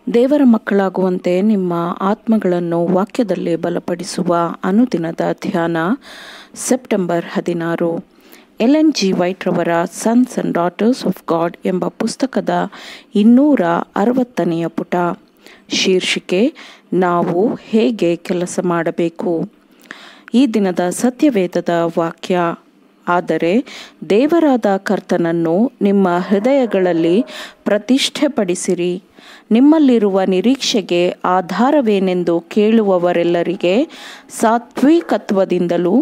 ದೇವರ ಮಕ್ಕಳಾಗುವಂತೆ ನಿಮ್ಮ ಆತ್ಮಗಳನ್ನು ವಾಕ್ಯದಲ್ಲಿ ಬಲಪಡಿಸುವ ಅನುದಿನದ ಧ್ಯಾನ ಸೆಪ್ಟೆಂಬರ್ 16. ಎಲೆನ್ ಜಿ ವೈಟ್ ರವರ sons and daughters of god ಎಂಬ ಪುಸ್ತಕದ 260ನೇ ಪುಟ. ಶೀರ್ಷಿಕೆ: ನಾವು ಹೇಗೆ ಕೆಲಸ ಮಾಡಬೇಕು. ಈ ದಿನದ ಸತ್ಯವೇದದ ವಾಕ್ಯ: ಆದರೆ ದೇವರಾದ ಕರ್ತನನ್ನು ನಿಮ್ಮ ಹೃದಯಗಳಲ್ಲಿ ಪ್ರತಿಷ್ಠೆಪಡಿಸಿರಿ. ನಿಮ್ಮಲ್ಲಿರುವ ನಿರೀಕ್ಷೆಗೆ ಆಧಾರವೇನೆಂದು ಕೇಳುವವರೆಲ್ಲರಿಗೆ ಸಾತ್ವಿಕತ್ವದಿಂದಲೂ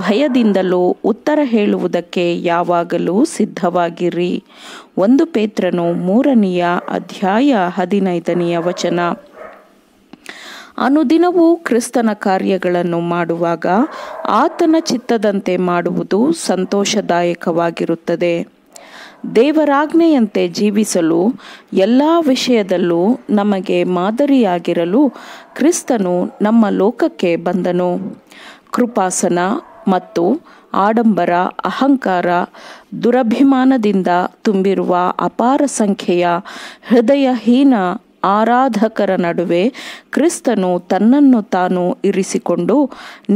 ಭಯದಿಂದಲೂ ಉತ್ತರ ಹೇಳುವುದಕ್ಕೆ ಯಾವಾಗಲೂ ಸಿದ್ಧವಾಗಿರಿ. 1 ಪೇತ್ರನು 3ನೇ ಅಧ್ಯಾಯ 15ನೇ ವಚನ. ಅನುದಿನವೂ ಕ್ರಿಸ್ತನ ಕಾರ್ಯಗಳನ್ನು ಮಾಡುವಾಗ ಆತನ ಚಿತ್ತದಂತೆ ಮಾಡುವುದು ಸಂತೋಷದಾಯಕವಾಗಿರುತ್ತದೆ. ದೇವರಾಜ್ಞೆಯಂತೆ ಜೀವಿಸಲು ಎಲ್ಲ ವಿಷಯದಲ್ಲೂ ನಮಗೆ ಮಾದರಿಯಾಗಿರಲು ಕ್ರಿಸ್ತನು ನಮ್ಮ ಲೋಕಕ್ಕೆ ಬಂದನು. ಕೃಪಾಸನ ಮತ್ತು ಆಡಂಬರ, ಅಹಂಕಾರ, ದುರಭಿಮಾನದಿಂದ ತುಂಬಿರುವ ಅಪಾರ ಸಂಖ್ಯೆಯ ಹೃದಯಹೀನ ಆರಾಧಕರ ನಡುವೆ ಕ್ರಿಸ್ತನು ತನ್ನನ್ನು ತಾನು ಇರಿಸಿಕೊಂಡು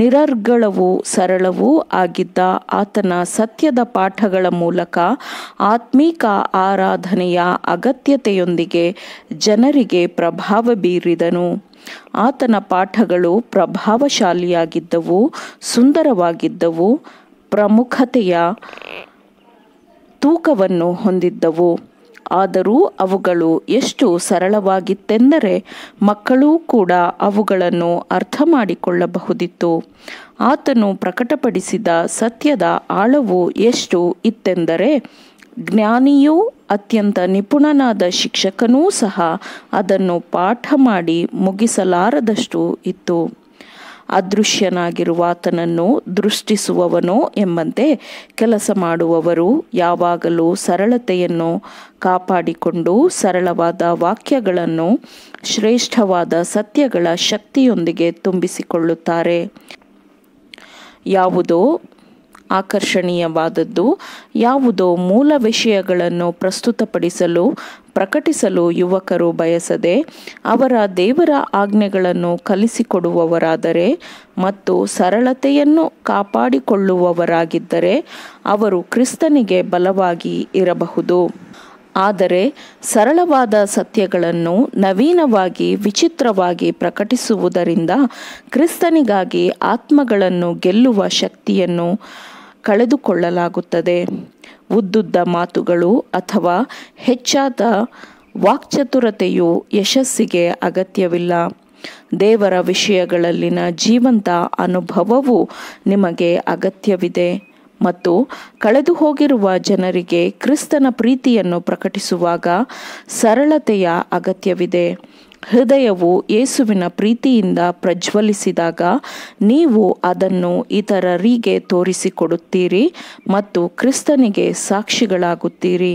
ನಿರರ್ಗಳವೂ ಸರಳವೂ ಆಗಿದ್ದ ಆತನ ಸತ್ಯದ ಪಾಠಗಳ ಮೂಲಕ ಆತ್ಮೀಕ ಆರಾಧನೆಯ ಅಗತ್ಯತೆಯೊಂದಿಗೆ ಜನರಿಗೆ ಪ್ರಭಾವ ಬೀರಿದನು. ಆತನ ಪಾಠಗಳು ಪ್ರಭಾವಶಾಲಿಯಾಗಿದ್ದವು, ಸುಂದರವಾಗಿದ್ದವು, ಪ್ರಮುಖತೆಯ ತೂಕವನ್ನು ಹೊಂದಿದ್ದವು. ಆದರೂ ಅವುಗಳು ಎಷ್ಟು ಸರಳವಾಗಿತ್ತೆಂದರೆ ಮಕ್ಕಳೂ ಕೂಡ ಅವುಗಳನ್ನು ಅರ್ಥ ಮಾಡಿಕೊಳ್ಳಬಹುದಿತ್ತು. ಆತನು ಪ್ರಕಟಪಡಿಸಿದ ಸತ್ಯದ ಆಳವು ಎಷ್ಟು ಇತ್ತೆಂದರೆ ಜ್ಞಾನಿಯೂ ಅತ್ಯಂತ ನಿಪುಣನಾದ ಶಿಕ್ಷಕನೂ ಸಹ ಅದನ್ನು ಪಾಠ ಮಾಡಿ ಮುಗಿಸಲಾರದಷ್ಟು ಇತ್ತು. ಅದೃಶ್ಯನಾಗಿರುವ ಆತನನ್ನು ದೃಷ್ಟಿಸುವವನೋ ಎಂಬಂತೆ ಕೆಲಸ ಮಾಡುವವರು ಯಾವಾಗಲೂ ಸರಳತೆಯನ್ನು ಕಾಪಾಡಿಕೊಂಡು ಸರಳವಾದ ವಾಕ್ಯಗಳನ್ನು ಶ್ರೇಷ್ಠವಾದ ಸತ್ಯಗಳ ಶಕ್ತಿಯೊಂದಿಗೆ ತುಂಬಿಸಿಕೊಳ್ಳುತ್ತಾರೆ. ಯಾವುದೋ ಆಕರ್ಷಣೀಯವಾದದ್ದು, ಯಾವುದೋ ಮೂಲ ವಿಷಯಗಳನ್ನು ಪ್ರಕಟಿಸಲು ಯುವಕರು ಬಯಸದೆ ಅವರ ದೇವರ ಆಜ್ಞೆಗಳನ್ನು ಕಲಿಸಿಕೊಡುವವರಾದರೆ ಮತ್ತು ಸರಳತೆಯನ್ನು ಕಾಪಾಡಿಕೊಳ್ಳುವವರಾಗಿದ್ದರೆ ಅವರು ಕ್ರಿಸ್ತನಿಗೆ ಬಲವಾಗಿ ಇರಬಹುದು. ಆದರೆ ಸರಳವಾದ ಸತ್ಯಗಳನ್ನು ನವೀನವಾಗಿ ವಿಚಿತ್ರವಾಗಿ ಪ್ರಕಟಿಸುವುದರಿಂದ ಕ್ರಿಸ್ತನಿಗಾಗಿ ಆತ್ಮಗಳನ್ನು ಗೆಲ್ಲುವ ಶಕ್ತಿಯನ್ನು ಕಳೆದುಕೊಳ್ಳಲಾಗುತ್ತದೆ. ಉದ್ದುದ್ದ ಮಾತುಗಳು ಅಥವಾ ಹೆಚ್ಚಾದ ವಾಕ್ಚಾತುರತೆಯು ಯಶಸ್ಸಿಗೆ ಅಗತ್ಯವಿಲ್ಲ. ದೇವರ ವಿಷಯಗಳಲ್ಲಿನ ಜೀವಂತ ಅನುಭವವು ನಿಮಗೆ ಅಗತ್ಯವಿದೆ ಮತ್ತು ಕಳೆದು ಹೋಗಿರುವ ಜನರಿಗೆ ಕ್ರಿಸ್ತನ ಪ್ರೀತಿಯನ್ನು ಪ್ರಕಟಿಸುವಾಗ ಸರಳತೆಯ ಅಗತ್ಯವಿದೆ. ಹೃದಯವು ಯೇಸುವಿನ ಪ್ರೀತಿಯಿಂದ ಪ್ರಜ್ವಲಿಸಿದಾಗ ನೀವು ಅದನ್ನು ಇತರರಿಗೆ ತೋರಿಸಿಕೊಡುತ್ತೀರಿ ಮತ್ತು ಕ್ರಿಸ್ತನಿಗೆ ಸಾಕ್ಷಿಗಳಾಗುತ್ತೀರಿ.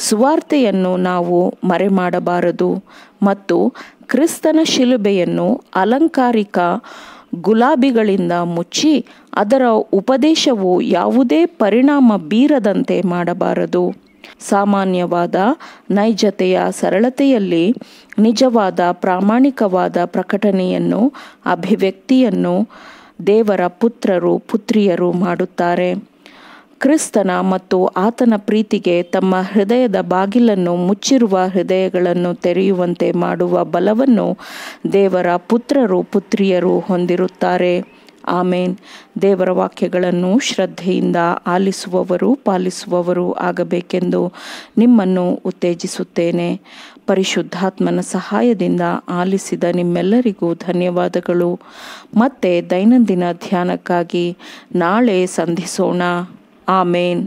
ಸುವಾರ್ತೆಯನ್ನು ನಾವು ಮರೆಮಾಡಬಾರದು ಮತ್ತು ಕ್ರಿಸ್ತನ ಶಿಲುಬೆಯನ್ನು ಅಲಂಕಾರಿಕ ಗುಲಾಬಿಗಳಿಂದ ಮುಚ್ಚಿ ಅದರ ಉಪದೇಶವು ಯಾವುದೇ ಪರಿಣಾಮ ಬೀರದಂತೆ ಮಾಡಬಾರದು. ಸಾಮಾನ್ಯವಾದ ನೈಜತೆಯ ಸರಳತೆಯಲ್ಲಿ ನಿಜವಾದ ಪ್ರಾಮಾಣಿಕವಾದ ಪ್ರಕಟಣೆಯನ್ನು ಅಭಿವ್ಯಕ್ತಿಯನ್ನು ದೇವರ ಪುತ್ರರು ಪುತ್ರಿಯರು ಮಾಡುತ್ತಾರೆ. ಕ್ರಿಸ್ತನ ಮತ್ತು ಆತನ ಪ್ರೀತಿಗೆ ತಮ್ಮ ಹೃದಯದ ಬಾಗಿಲನ್ನು ಮುಚ್ಚಿರುವ ಹೃದಯಗಳನ್ನು ತೆರೆಯುವಂತೆ ಮಾಡುವ ಬಲವನ್ನು ದೇವರ ಪುತ್ರರು ಪುತ್ರಿಯರು ಹೊಂದಿರುತ್ತಾರೆ. ಆಮೇನ್. ದೇವರ ವಾಕ್ಯಗಳನ್ನು ಶ್ರದ್ಧೆಯಿಂದ ಆಲಿಸುವವರು ಪಾಲಿಸುವವರು ಆಗಬೇಕೆಂದು ನಿಮ್ಮನ್ನು ಉತ್ತೇಜಿಸುತ್ತೇನೆ. ಪರಿಶುದ್ಧಾತ್ಮನ ಸಹಾಯದಿಂದ ಆಲಿಸಿದ ನಿಮ್ಮೆಲ್ಲರಿಗೂ ಧನ್ಯವಾದಗಳು. ಮತ್ತೆ ದೈನಂದಿನ ಧ್ಯಾನಕ್ಕಾಗಿ ನಾಳೆ ಸಂಧಿಸೋಣ. ಆಮೇನ್.